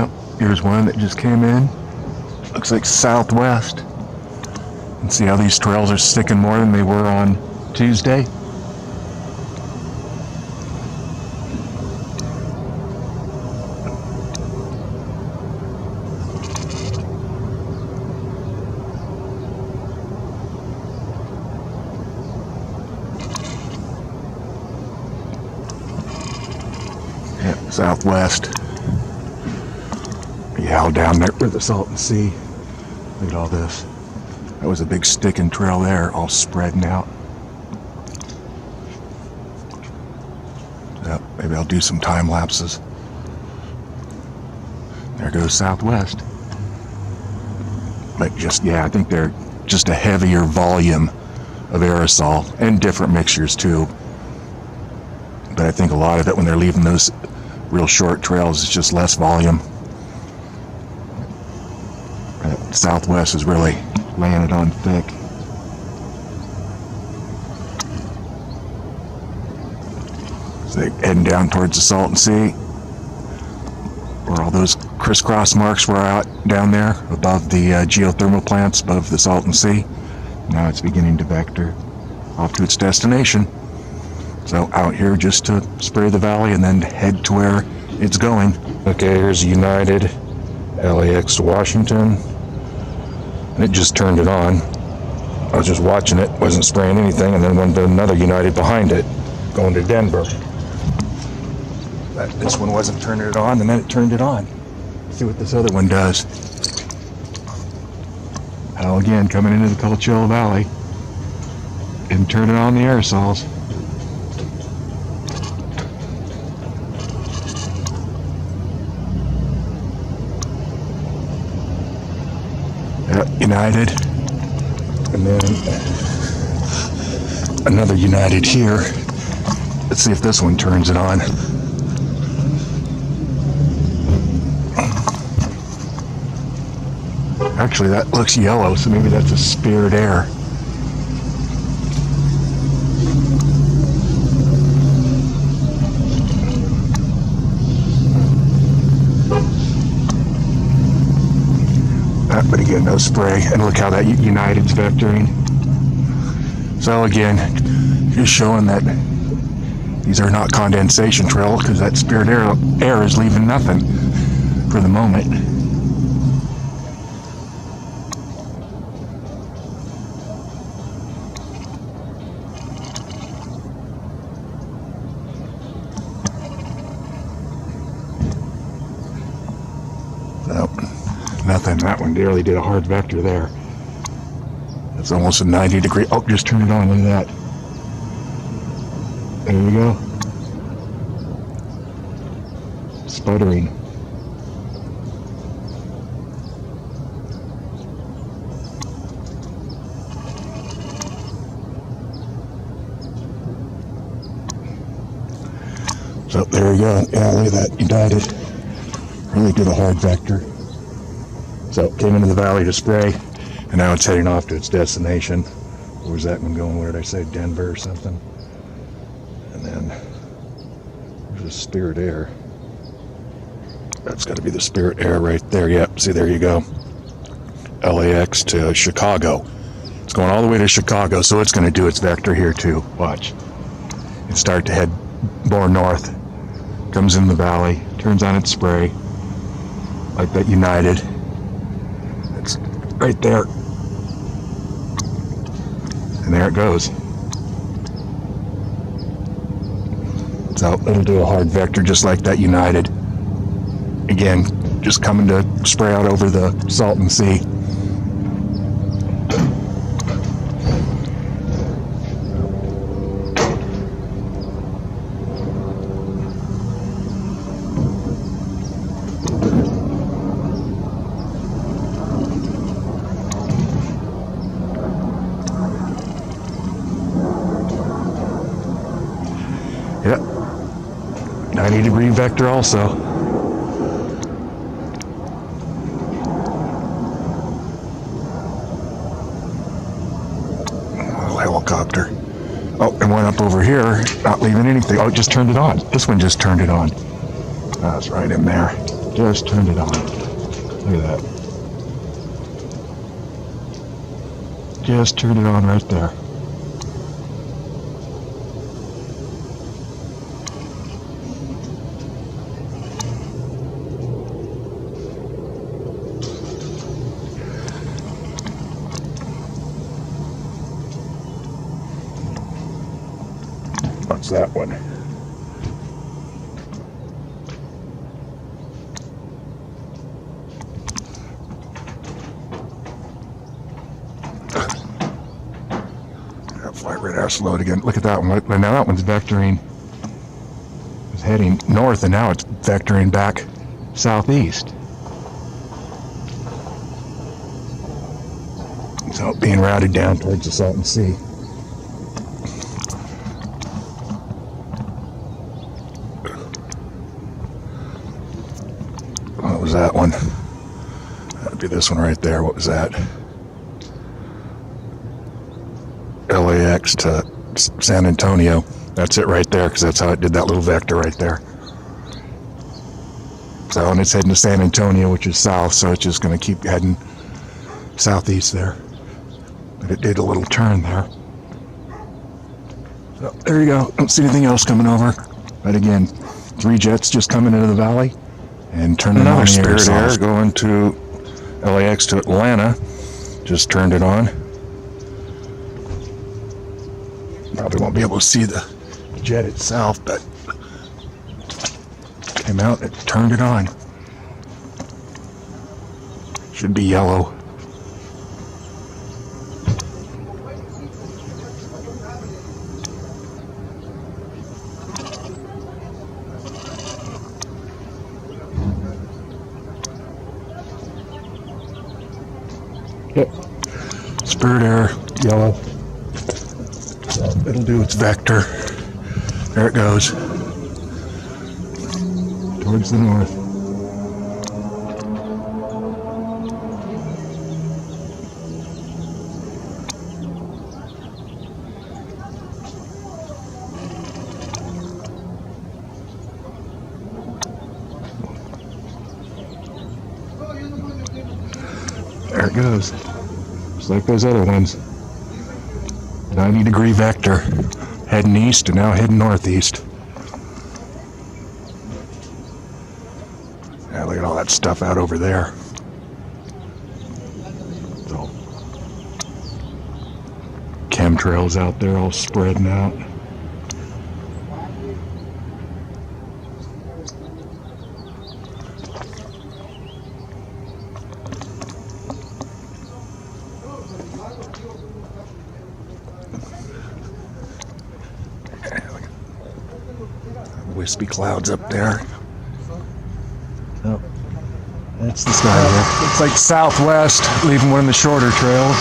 Yep, here's one that just came in. Looks like southwest. And see how these trails are sticking more than they were on Tuesday? Yep, southwest. Yeah, down there where the Salton Sea. Look at all this. That was a big sticking trail there, all spreading out. Yep, maybe I'll do some time lapses. There goes southwest. But just, yeah, I think they're just a heavier volume of aerosol and different mixtures too. But I think a lot of it when they're leaving those real short trails is just less volume. Southwest is really laying it on thick. So they're heading down towards the Salton Sea, where all those crisscross marks were out down there above the geothermal plants above the Salton Sea. Now it's beginning to vector off to its destination. So out here just to spray the valley and then head to where it's going. Okay, here's United, LAX to Washington. And it just turned it on. I was just watching it, wasn't spraying anything, and then went to another United behind it, going to Denver. This one wasn't turning it on, and then it turned it on. Let's see what this other one does. Now again, coming into the Coachella Valley and turning on the aerosols. United, and then another United here. Let's see if this one turns it on. Actually, that looks yellow, so maybe that's a Spirit Air. But again, no spray. And look how that United's vectoring. So again, just showing that these are not condensation trails because that Spirit Air is leaving nothing for the moment. Nothing. That one barely did a hard vector there. That's almost a 90 degree. Oh, just turn it on. Look at that. There we go. Sputtering. So there you go. Yeah, look at that. United. Really did a hard vector. So it came into the valley to spray, and now it's heading off to its destination. Where's that one going? Where did I say? Denver or something? And then there's a Spirit Air. That's got to be the Spirit Air right there. Yep, see, there you go. LAX to Chicago. It's going all the way to Chicago, so it's going to do its vector here too. Watch. And start to head more north. Comes in the valley, turns on its spray, like that United. It's right there. And there it goes. So it'll do a hard vector just like that United. Again, just coming to spray out over the Salton Sea. Yep, 90 degree vector also. Oh, helicopter. Oh, and one up over here, not leaving anything. Oh, it just turned it on. This one just turned it on. That's right in there. Just turned it on. Look at that. Just turned it on right there. What's that one? Flight radar slowed again. Look at that one. Now that one's vectoring. It's heading north, and now it's vectoring back southeast. So being routed down towards the Salton Sea. What was that one? That'd be this one right there. What was that? LAX to San Antonio. That's it right there, because that's how it did that little vector right there. So, and it's heading to San Antonio, which is south, so it's just going to keep heading southeast there. But it did a little turn there. So, there you go. Don't see anything else coming over. But again, 3 jets just coming into the valley and turning on the Spirit Air going to LAX to Atlanta. Just turned it on. Probably won't be able to see the jet itself, but came out and turned it on. Should be yellow. Yep. Spirit Air, yellow. It'll do its vector. There it goes. Towards the north. There it goes. Just like those other ones. 90-degree vector, heading east and now heading northeast. Yeah, look at all that stuff out over there. So, chemtrails out there all spreading out. Wispy clouds up there. Oh, that's the sky here. It's like southwest, leaving one of the shorter trails.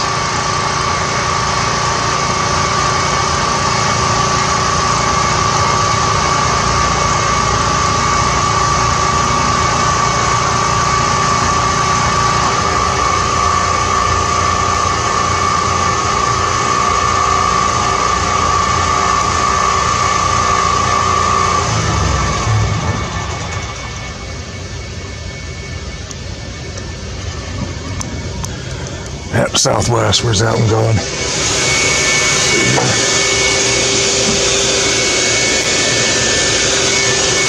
Yep, southwest. Where's that one going?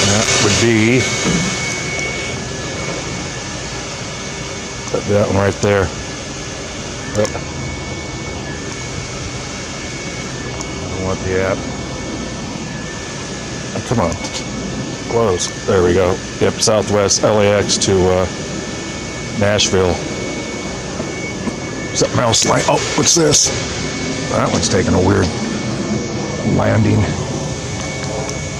That would be that one right there. Yep. I don't want the app. Oh, come on. Close. There we go. Yep, southwest LAX to Nashville. Something else like, oh, what's this? That one's taking a weird landing.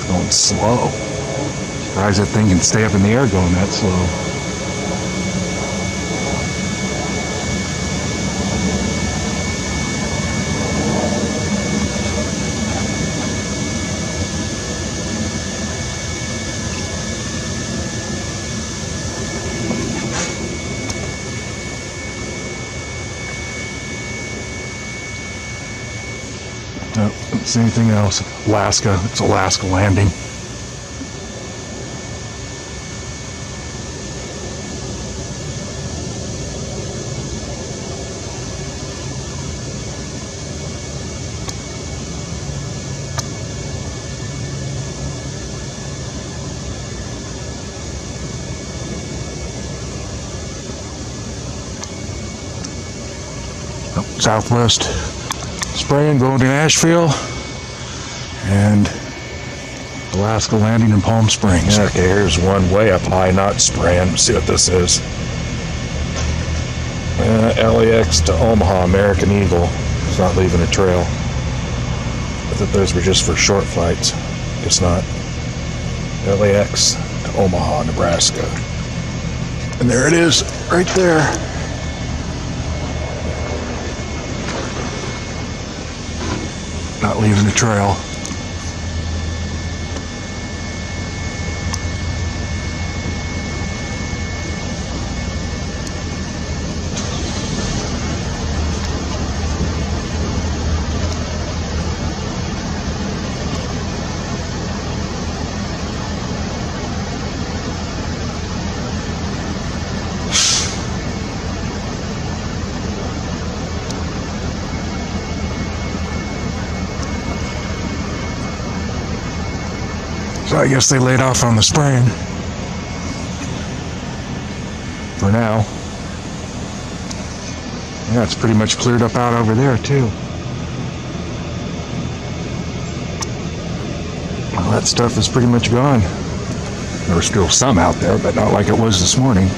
Going slow. Surprised that thing can stay up in the air going that slow. No, don't see anything else. Alaska. It's Alaska landing. southwest spraying, going to Nashville and Alaska landing in Palm Springs. Okay, here's one way up high, not spraying. Let's see what this is. LAX to Omaha, American Eagle. It's not leaving a trail. I thought those were just for short flights. Guess not. LAX to Omaha, Nebraska. And there it is, right there. Not leaving a trail. So I guess they laid off on the spraying for now. Yeah, it's pretty much cleared up out over there too. Well, that stuff is pretty much gone. There's still some out there, but not like it was this morning.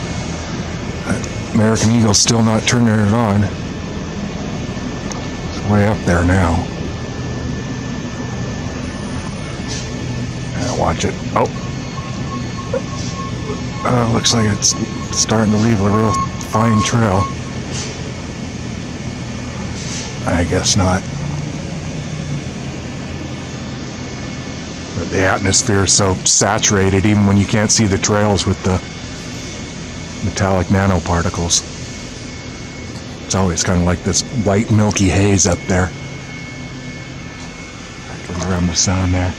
American Eagle's still not turning it on. It's way up there now. Watch it. Oh. Looks like it's starting to leave a real fine trail. I guess not. But the atmosphere is so saturated, even when you can't see the trails with the metallic nanoparticles. It's always kind of like this white milky haze up there. I can around the sun there.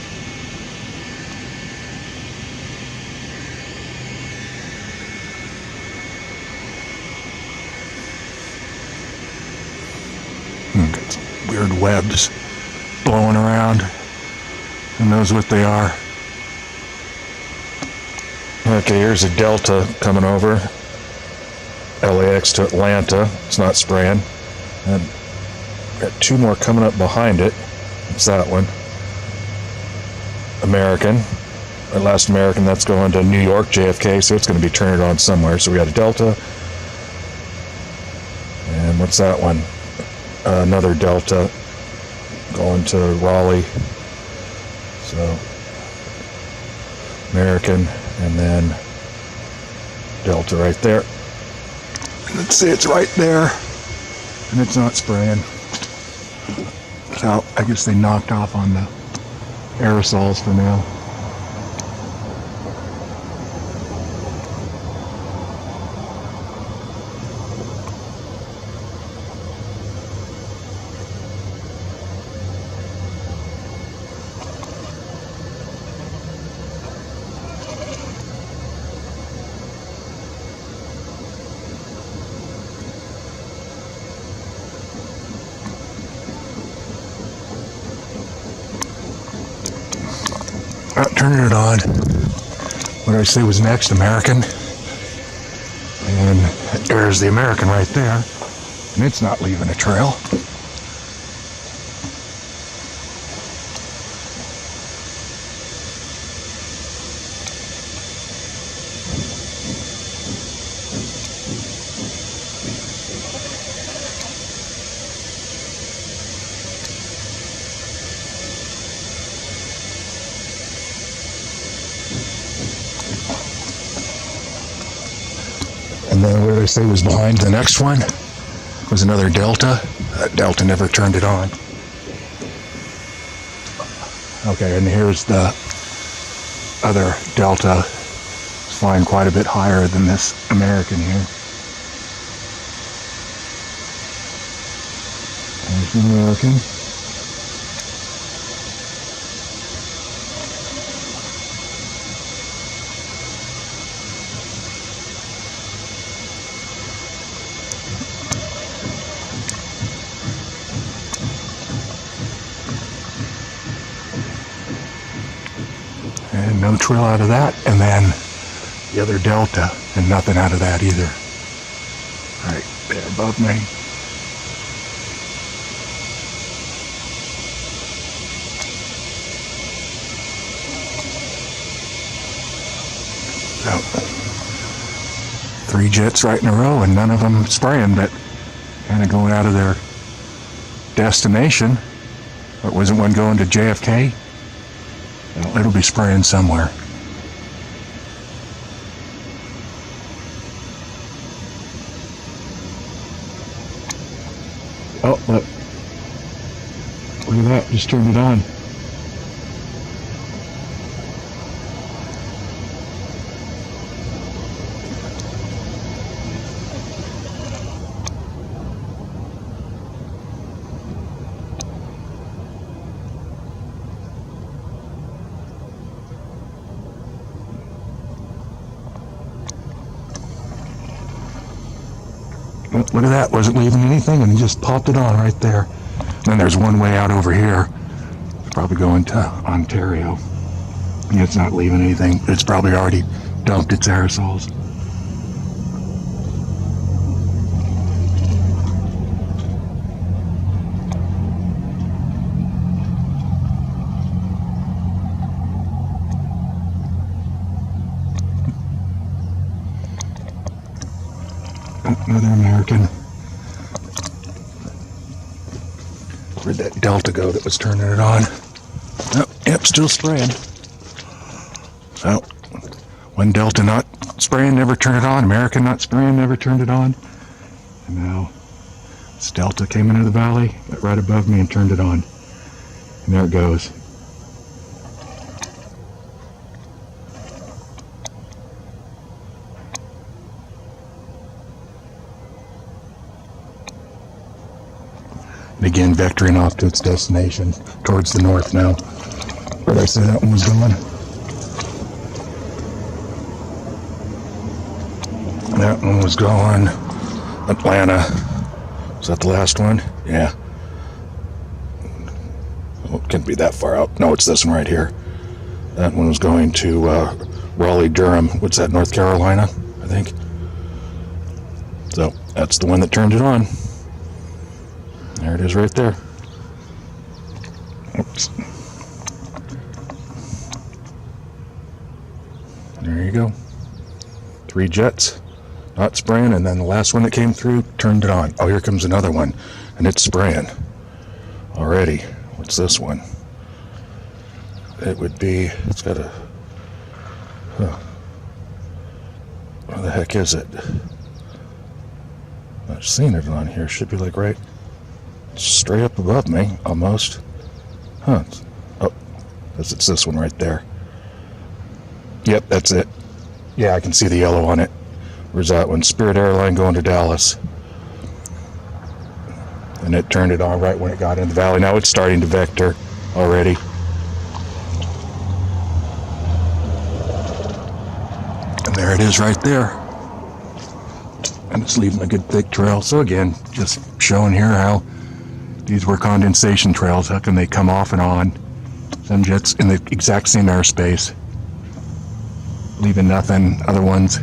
Weird webs blowing around. Who knows what they are? Okay, here's a Delta coming over. LAX to Atlanta. It's not spraying. And got two more coming up behind it. It's that one. American. Our last American, that's going to New York, JFK, so it's going to be turning it on somewhere. So we got a Delta. And what's that one? Another Delta going to Raleigh. So American and then Delta right there. And let's see, it's right there. And it's not spraying. So I guess they knocked off on the aerosols for now. Turning it on. What did I say was next? American. And there's the American right there. And it's not leaving a trail. And then what did I say was behind the next one? Was another Delta. That Delta never turned it on. Okay, and here's the other Delta. It's flying quite a bit higher than this American here. There's the American. And no trail out of that, and then the other Delta, and nothing out of that either. Right there above me. So, 3 jets right in a row, and none of them spraying, but kind of going out of their destination. But wasn't one going to JFK? Well, it'll be spraying somewhere. Oh, look. Look at that, just turned it on. Look at that, wasn't leaving anything, and he just popped it on right there. And then there's one way out over here. It's probably going to Ontario. And it's not leaving anything. It's probably already dumped its aerosols. Another American. Where'd that Delta go that was turning it on? Oh, yep, still spraying. So, one Delta not spraying, never turned it on. American not spraying, never turned it on. And now, this Delta came into the valley, got right above me and turned it on. And there it goes. And again, vectoring off to its destination, towards the north now. Where did I say that one was going? That one was going Atlanta. Is that the last one? Yeah. Oh, it can't be that far out. No, it's this one right here. That one was going to Raleigh, Durham. What's that, North Carolina, I think? So, that's the one that turned it on. There it is right there. Oops. There you go. 3 jets, not spraying, and then the last one that came through turned it on. Oh, here comes another one, and it's spraying already. What's this one? It would be, it's got a, where the heck is it? I've seen it on here. Should be like right straight up above me, almost. Huh. Oh, it's this one right there. Yep, that's it. Yeah, I can see the yellow on it. Where's that one? Spirit Airline going to Dallas. And it turned it on right when it got in the valley. Now it's starting to vector already. And there it is right there. And it's leaving a good thick trail. So again, just showing here how these were condensation trails. How can they come off and on? Some jets in the exact same airspace, leaving nothing. Other ones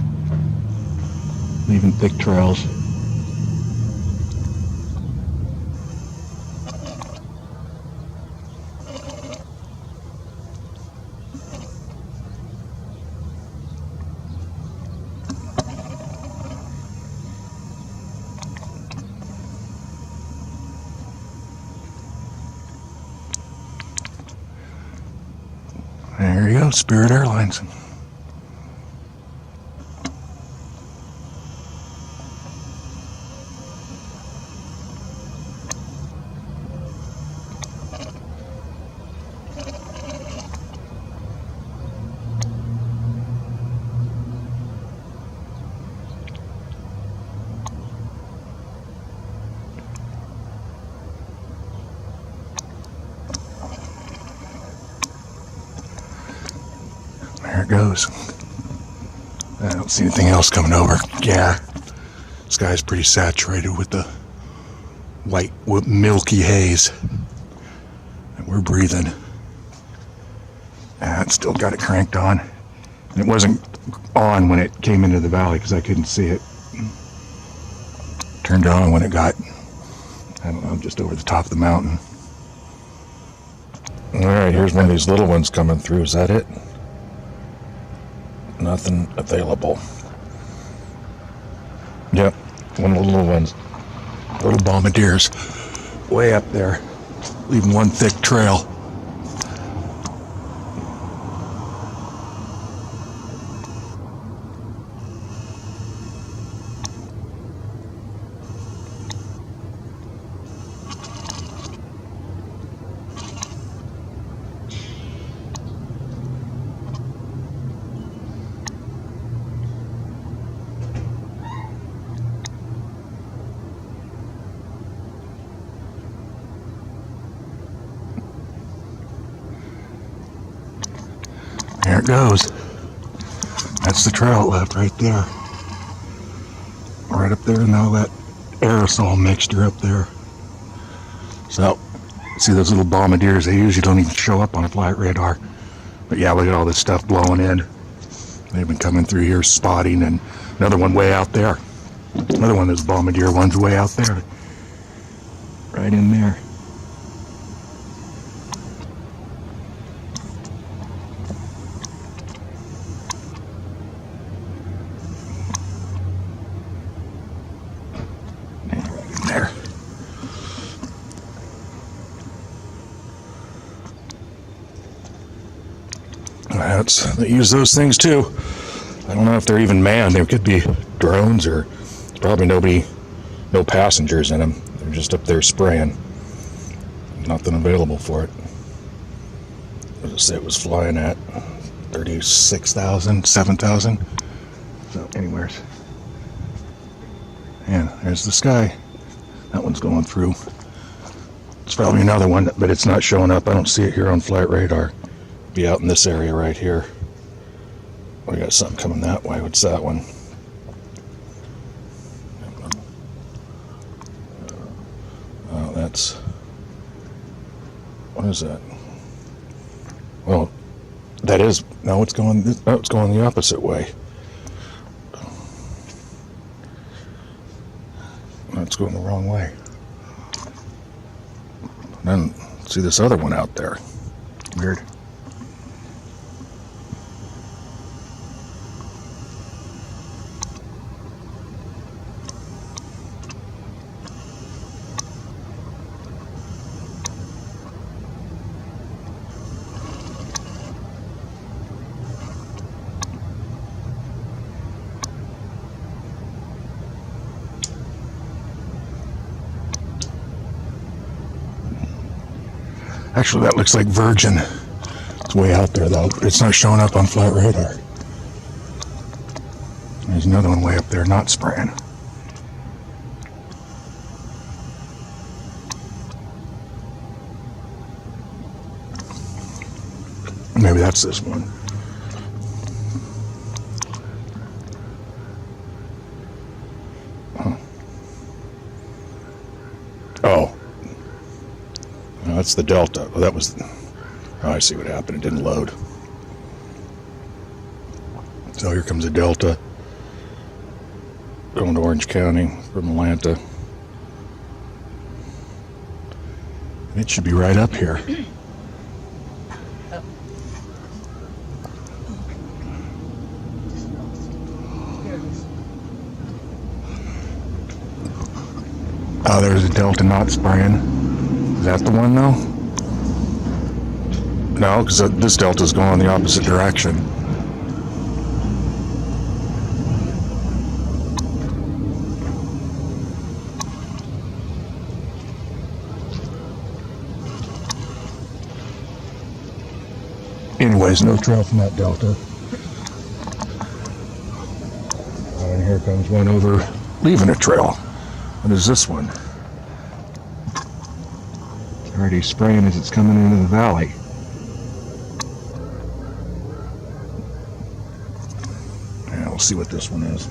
leaving thick trails. There you go, Spirit Airlines. There it goes. I don't see anything else coming over. Yeah, the sky's pretty saturated with the white, milky haze that we're breathing. It's still got it cranked on. And it wasn't on when it came into the valley because I couldn't see it. Turned it on when it got, I don't know, just over the top of the mountain. All right, here's one of these little ones coming through. Is that it? Nothing available. Yep, one of the little ones. Little bombardiers. Way up there. Leaving one thick trail. There it goes. That's the trail it left right there. Right up there, and all that aerosol mixture up there. So, see those little bombardiers, they usually don't even show up on a flight radar. But yeah, look at all this stuff blowing in. They've been coming through here spotting, and another one way out there. Another one of those bombardier ones way out there. Right in there. There. They use those things too. I don't know if they're even manned. They could be drones, or probably no passengers in them. They're just up there spraying. Nothing available for it. What did it say it was flying at? 36,000, 7,000. So, anyways. And there's the sky. That one's going through. It's probably another one, but it's not showing up. I don't see it here on flight radar. Be out in this area right here. We got something coming that way. What's that one? Oh, that's... What is that? Well, that is... No, it's going... Oh, it's going the opposite way. No, it's going the wrong way. And then, see this other one out there. Weird. Actually, that looks like Virgin. It's way out there, though. It's not showing up on flight radar. There's another one way up there, not spraying. Maybe that's this one. Huh. Oh. That's the Delta. Well, that was... Oh, I see what happened. It didn't load. So here comes a Delta. Going to Orange County from Atlanta. It should be right up here. Oh, there's a Delta not spraying. Is that the one, though? No, because this Delta's going the opposite direction. Anyways, no trail from that Delta. And here comes one over, leaving a trail. What is this one? It's already spraying as it's coming into the valley. Yeah, we'll see what this one is.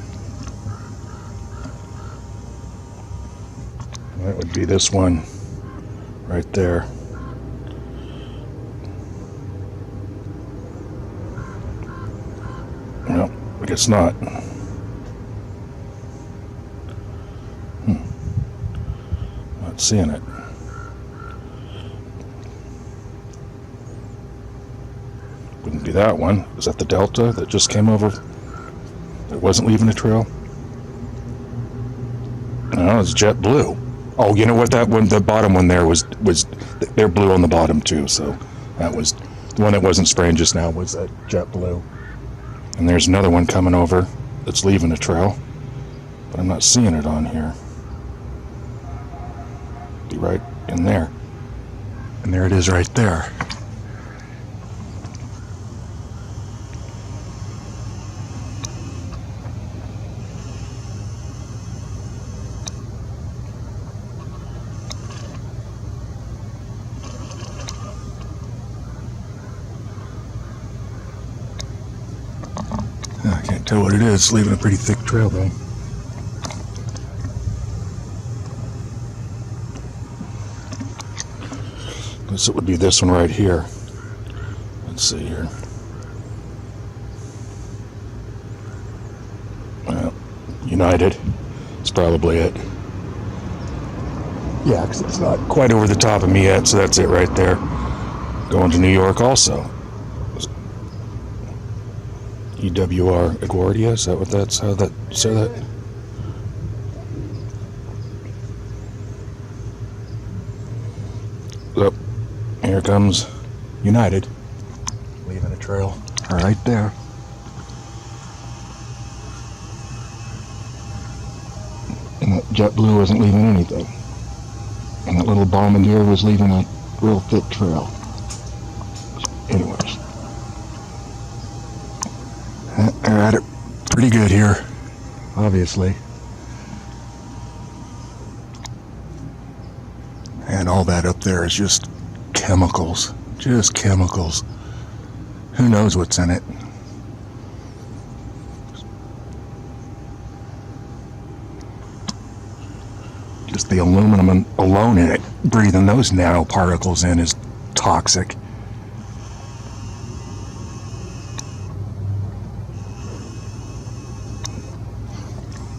That would be this one right there. No, I guess not. Not seeing it. Wouldn't be that one. Is that the Delta that just came over? That wasn't leaving a trail? No, it's jet blue. Oh, you know what? That one, the bottom one there was they're blue on the bottom too. So that was the one that wasn't spraying just now was that jet blue. And there's another one coming over that's leaving a trail, but I'm not seeing it on here. Be right in there. And there it is right there. I can't tell what it is. It's leaving a pretty thick trail though. Guess it would be this one right here. Let's see here. Well, United. It's probably it. Yeah, because it's not quite over the top of me yet, so that's it right there. Going to New York also. EWR LaGuardia, is that what that's how that say that? Oh, here comes United. Leaving a trail right there. And that JetBlue wasn't leaving anything. And that little bombardier was leaving a real thick trail. Anyways. They're at it pretty good here, obviously. And all that up there is just chemicals. Just chemicals. Who knows what's in it? Just the aluminum alone in it, breathing those nanoparticles in is toxic.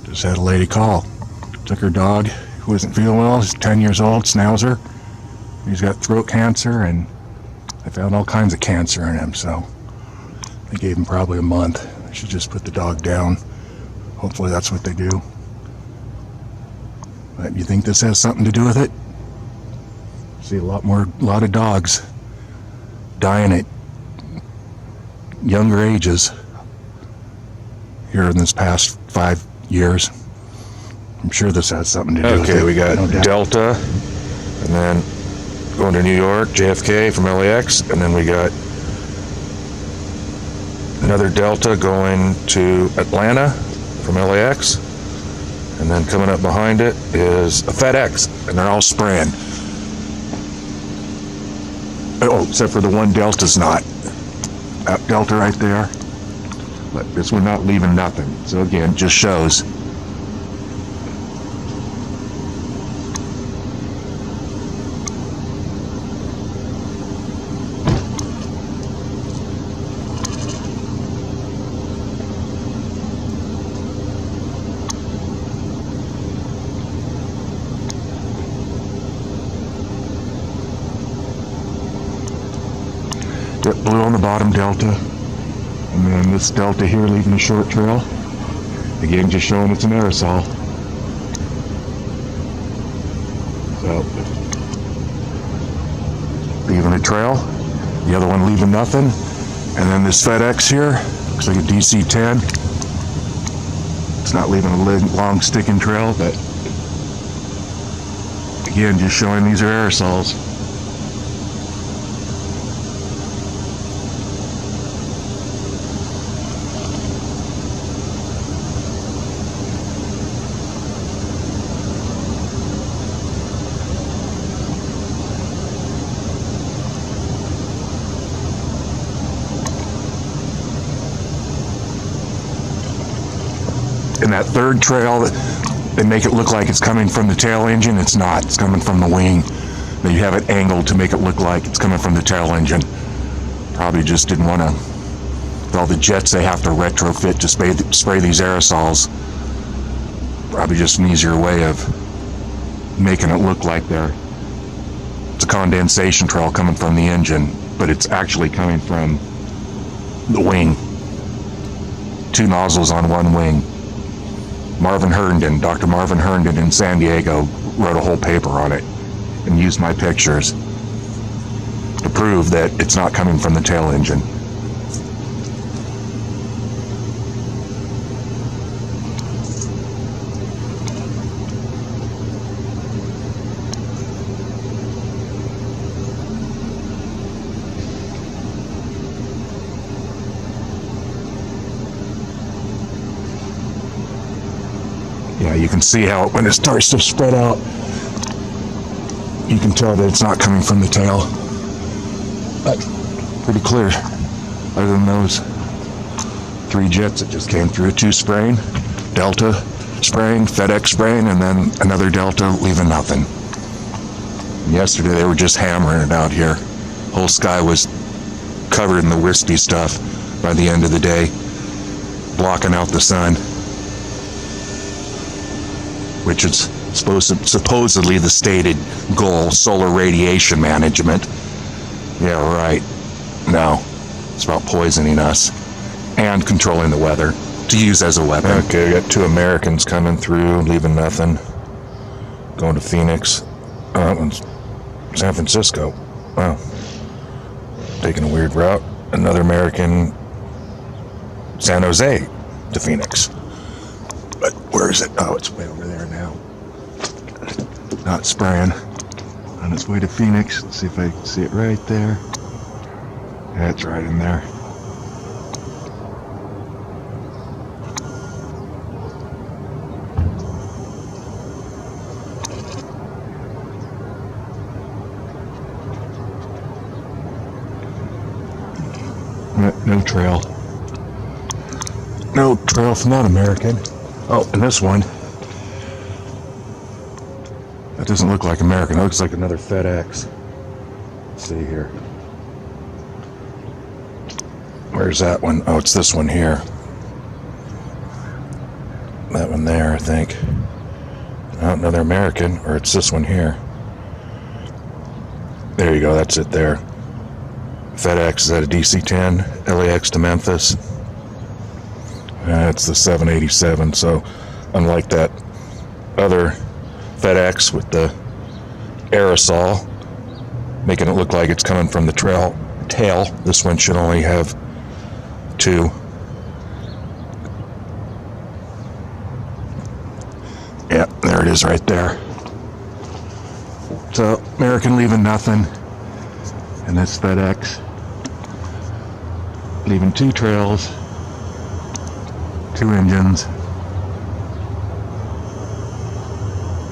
Just had a lady call. Took her dog who wasn't feeling well. He's 10 years old, Schnauzer. He's got throat cancer, and they found all kinds of cancer in him, so they gave him probably a month. They should just put the dog down. Hopefully that's what they do. But you think this has something to do with it? See a lot of dogs dying at younger ages here in this past 5 years. I'm sure this has something to do with it. Okay, we got no doubt. Delta, and then going to New York, JFK from LAX, and then we got another Delta going to Atlanta from LAX, and then coming up behind it is a FedEx, and they're all spraying. Oh, except for the one Delta's not. That Delta right there. But this one not leaving nothing. So again, just shows. Got blue on the bottom Delta. And then this Delta here leaving a short trail. Again, just showing it's an aerosol. So, leaving a trail. The other one leaving nothing. And then this FedEx here, looks like a DC-10. It's not leaving a long sticking trail, but again, just showing these are aerosols. And that third trail, they make it look like it's coming from the tail engine. It's not. It's coming from the wing. They have it angled to make it look like it's coming from the tail engine. Probably just didn't want to, with all the jets they have to retrofit to spray these aerosols. Probably just an easier way of making it look like it's a condensation trail coming from the engine, but it's actually coming from the wing. 2 nozzles on one wing. Marvin Herndon, Dr. Marvin Herndon in San Diego wrote a whole paper on it and used my pictures to prove that it's not coming from the tail engine. Yeah, you can see how when it starts to spread out, you can tell that it's not coming from the tail. But pretty clear, other than those 3 jets that just came through. 2 spraying, Delta spraying, FedEx spraying, and then another Delta leaving nothing. And yesterday they were just hammering it out here. Whole sky was covered in the wispy stuff by the end of the day, blocking out the sun, which is supposedly the stated goal, solar radiation management. Yeah, right. No, it's about poisoning us and controlling the weather to use as a weapon. Okay, we got 2 Americans coming through, leaving nothing, going to Phoenix. That one's San Francisco. Wow. Taking a weird route. Another American, San Jose to Phoenix. But where is it? Oh, it's way over there now. Not spraying. On its way to Phoenix. Let's see if I can see it right there. That's right in there. No trail. No trail from that American. Oh, and this one. That doesn't look like American. It looks like another FedEx. Let's see here. Where's that one? Oh, it's this one here. That one there, I think. Oh, another American, or it's this one here. There you go, that's it there. FedEx is at a DC-10, LAX to Memphis. That's the 787, so unlike that other FedEx with the aerosol, making it look like it's coming from the tail, this one should only have 2. Yeah, there it is right there. So, American leaving nothing, and this FedEx leaving 2 trails, 2 engines.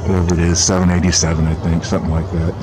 Whatever it is, 787, I think, something like that.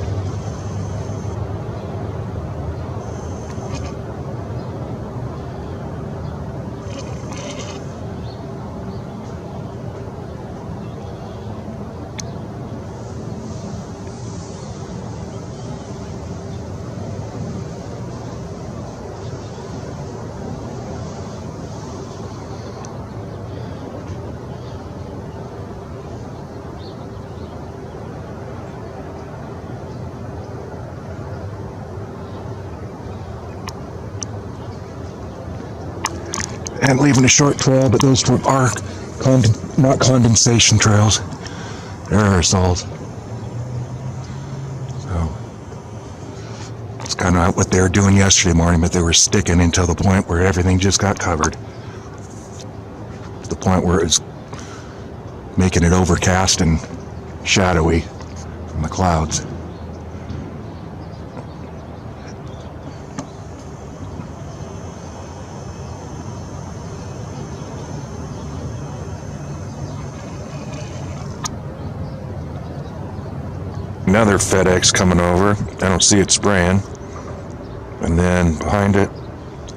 And leaving a short trail, but those are not condensation trails. They're aerosols. So it's kind of what they were doing yesterday morning, but they were sticking until the point where everything just got covered. To the point where it's making it overcast and shadowy from the clouds. Another FedEx coming over. I don't see it spraying. And then behind it,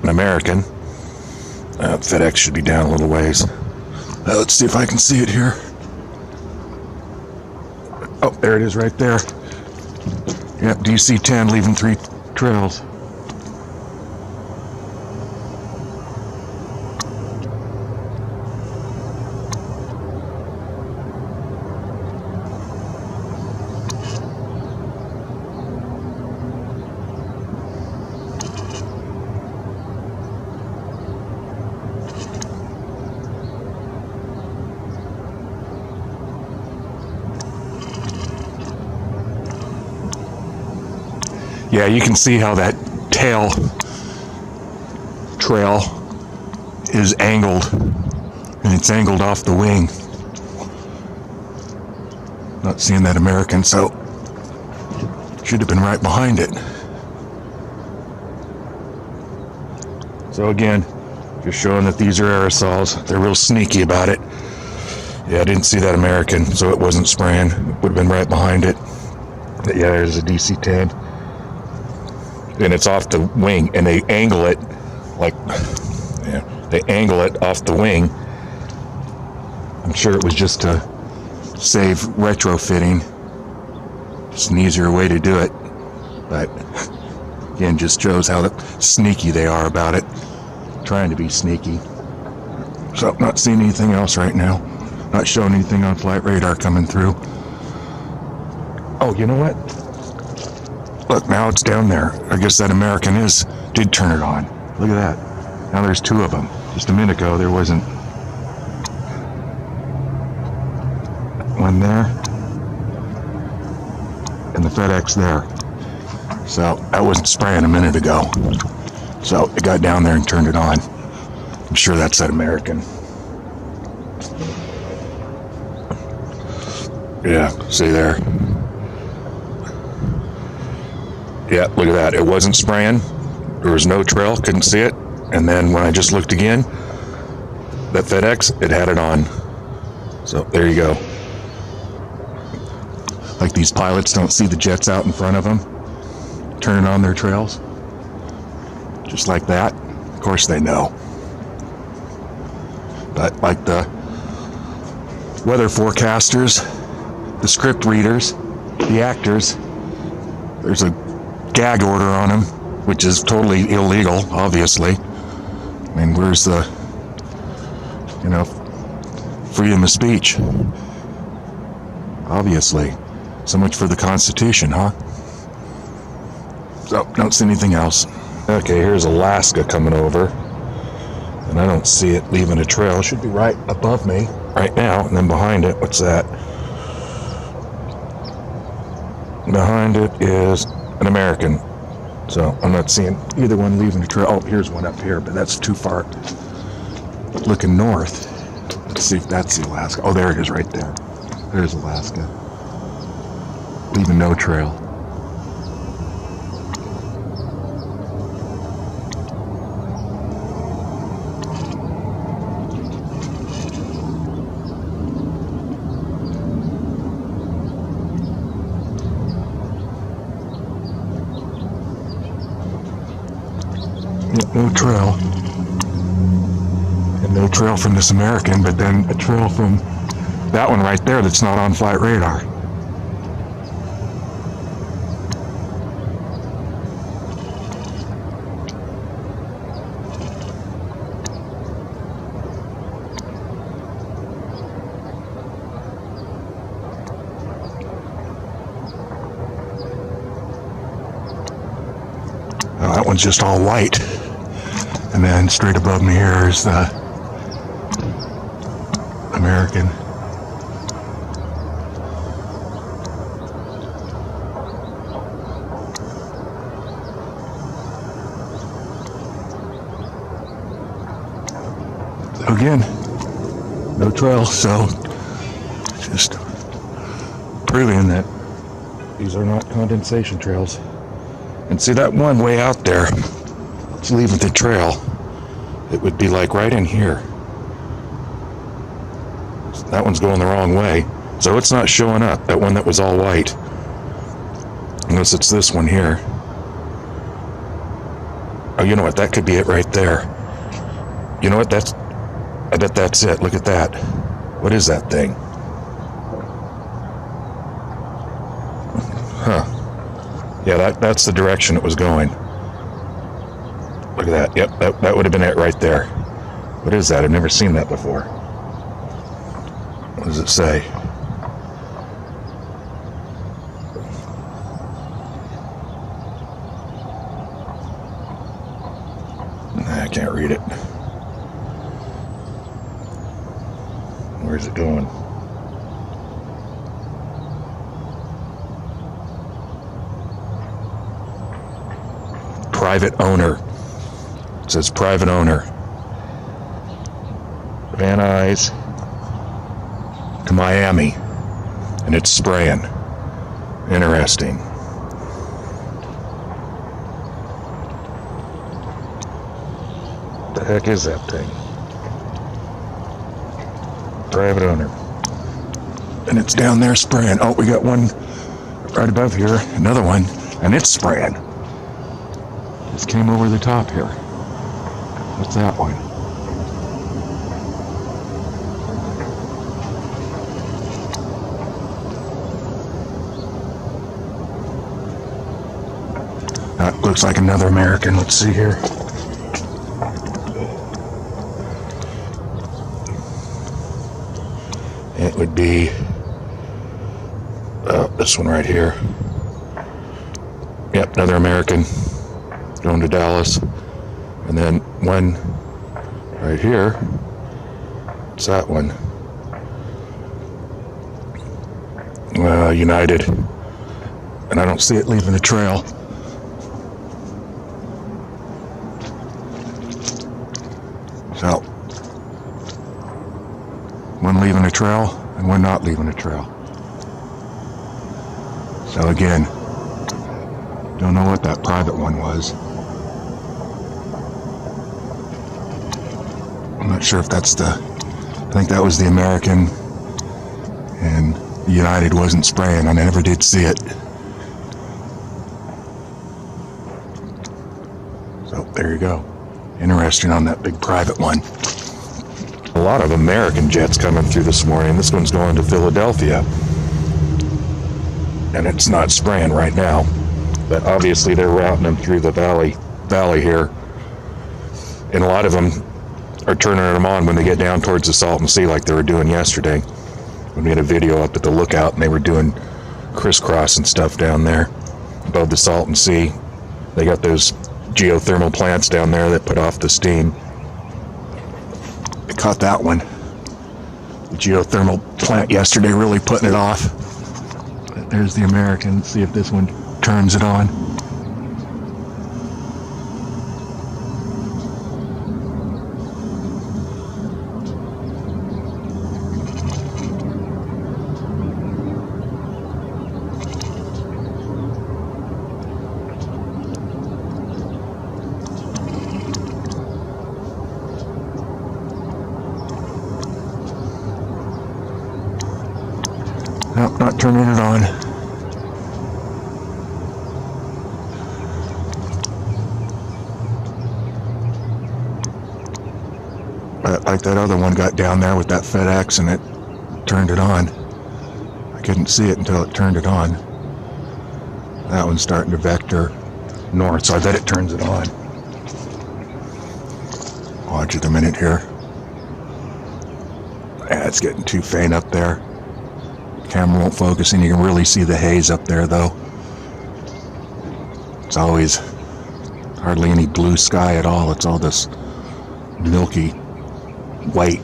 an American. FedEx should be down a little ways. Let's see if I can see it here. Oh, there it is right there. Yep, DC-10 leaving 3 trails. Yeah, you can see how that tail trail is angled, and it's angled off the wing. Not seeing that American, so should have been right behind it. So again, just showing that these are aerosols. They're real sneaky about it. Yeah, I didn't see that American, so it wasn't spraying. It would have been right behind it. But yeah, there's a DC-10. And it's off the wing, and they angle it like, yeah, they angle it off the wing. I'm sure it was just to save retrofitting. Just an easier way to do it. But again, just shows how sneaky they are about it. Trying to be sneaky. So, not seeing anything else right now. Not showing anything on flight radar coming through. Oh, you know what? Look, now it's down there. I guess that American did turn it on. Look at that. Now there's two of them. Just a minute ago, there wasn't one there and the FedEx there. So I wasn't spraying a minute ago. So it got down there and turned it on. I'm sure that's that American. Yeah, see there. Yeah, look at that. It wasn't spraying. There was no trail, couldn't see it. And then when I just looked again, that FedEx, it had it on. So there you go. Like these pilots don't see the jets out in front of them, turning on their trails. Just like that. Of course they know. But like the weather forecasters, the script readers, the actors, there's a gag order on them, which is totally illegal, obviously. I mean, where's the, freedom of speech? Obviously. So much for the Constitution, huh? So, don't see anything else. Okay, here's Alaska coming over. And I don't see it leaving a trail. It should be right above me right now. And then behind it, what's that? Behind it is an American. So I'm not seeing either one leaving a trail. Oh, here's one up here, but that's too far. Looking north. Let's see if that's the Alaska. Oh, there it is right there. There's Alaska. Leaving no trail. No trail. And no trail from this American, but then a trail from that one right there that's not on flight radar. Oh, that one's just all white. And then straight above me here is the American. So again, no trail, so just proving that these are not condensation trails. And see that one way out there, it's leaving the trail. It would be like right in here. That one's going the wrong way. So it's not showing up, that one that was all white. Unless it's this one here. Oh, you know what? That could be it right there. You know what? I bet that's it. Look at that. What is that thing? Huh. Yeah, that's the direction it was going. Look at that. Yep, that would have been it right there. What is that? I've never seen that before. What does it say? I can't read it. Where's it going? private owner. It says private owner. Van Nuys to Miami. And it's spraying. Interesting. What the heck is that thing? Private owner. And it's down there spraying. Oh, we got one right above here. Another one. And it's spraying. Just came over the top here. What's that one? That looks like another American. Let's see here. It would be this one right here. Yep, another American going to Dallas. And then one right here. What's that one? United. And I don't see it leaving the trail. So, one leaving a trail and one not leaving a trail. So again, don't know what that private one was. I'm not sure if that's I think that was the American, and the United wasn't spraying. I never did see it. So there you go. Interesting on that big private one. A lot of American jets coming through this morning. This one's going to Philadelphia. And it's not spraying right now. But obviously they're routing them through the valley here. And a lot of them are turning them on when they get down towards the Salton Sea like they were doing yesterday. We made a video up at the lookout and they were doing crisscross and stuff down there above the Salton Sea. They got those geothermal plants down there that put off the steam. I caught that one. The geothermal plant yesterday really putting it off. But there's the American. Let's see if this one turns it on. Nope, not turning it on. But like that other one got down there with that FedEx and it turned it on. I couldn't see it until it turned it on. That one's starting to vector north, so I bet it turns it on. Watch it a minute here. Yeah, it's getting too faint up there. Camera won't focus and you can really see the haze up there though. It's always hardly any blue sky at all. It's all this milky white.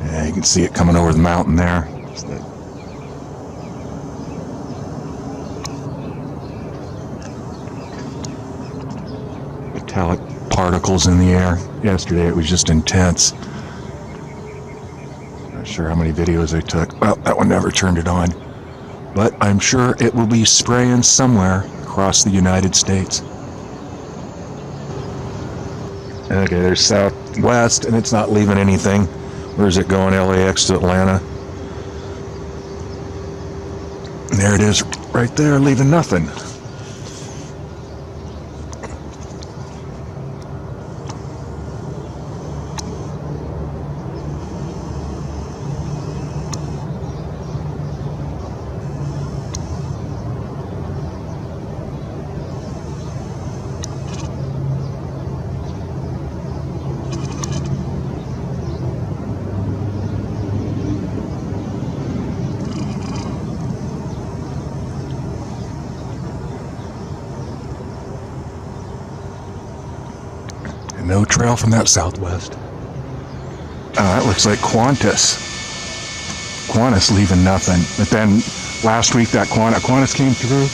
Yeah, you can see it coming over the mountain there. It's the metallic particles in the air. Yesterday it was just intense. Not sure how many videos I took. Well, that one never turned it on. But I'm sure it will be spraying somewhere across the United States. Okay, there's southwest and it's not leaving anything. Where's it going? LAX to Atlanta. And there it is right there, leaving nothing. No trail from that southwest. That looks like Qantas. Qantas leaving nothing. But then last week that Qantas came through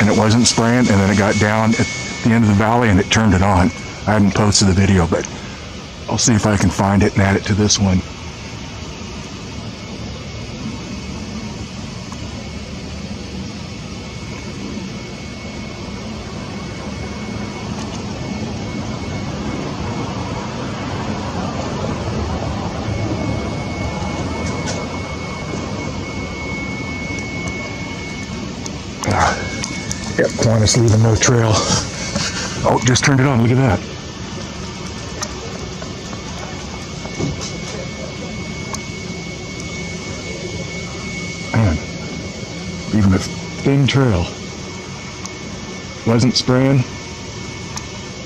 and it wasn't spraying, and then it got down at the end of the valley and it turned it on. I hadn't posted the video, but I'll see if I can find it and add it to this one. Yep, Qantas leaving no trail. Oh, just turned it on. Look at that. Man, leaving a thin trail. Wasn't spraying.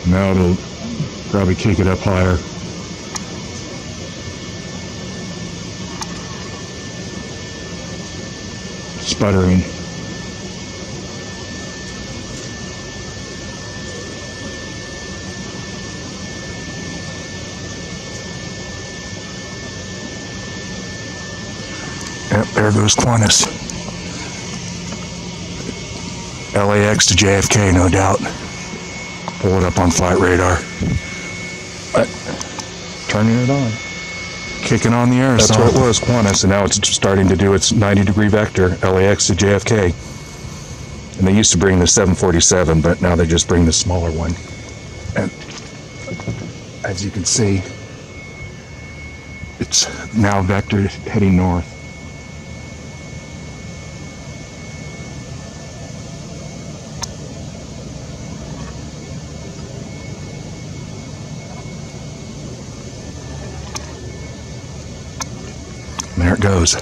Now it'll probably kick it up higher. Sputtering. Yep, there goes Qantas. LAX to JFK, no doubt. Pull it up on flight radar. But turning it on. Kicking on the aerosol. That's what it was, Qantas, and now it's starting to do its 90-degree vector, LAX to JFK. And they used to bring the 747, but now they just bring the smaller one. And as you can see, it's now vectored heading north. There it goes.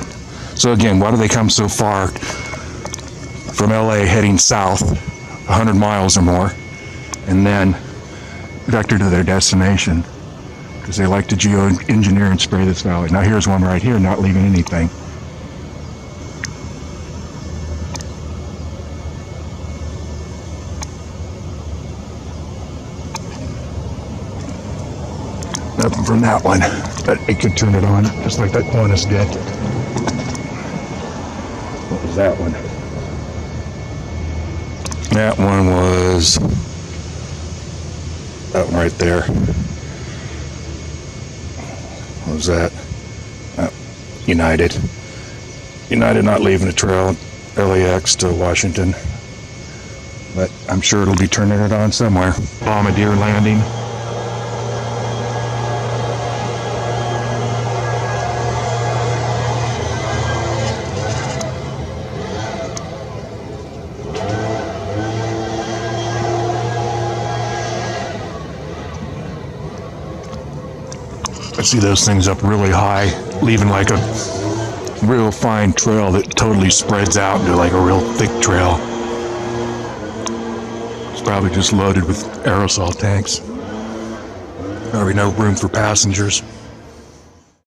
So again, why do they come so far from LA heading south, 100 miles or more, and then vector to their destination? Because they like to geoengineer and spray this valley. Now here's one right here, not leaving anything. Nothing from that one, but it could turn it on, just like that Qantas did. What was that one? That one was that one right there. What was that? United. United not leaving a trail, LAX to Washington. But I'm sure it'll be turning it on somewhere. Bombardier landing. I see those things up really high, leaving like a real fine trail that totally spreads out into like a real thick trail. It's probably just loaded with aerosol tanks. Probably no room for passengers.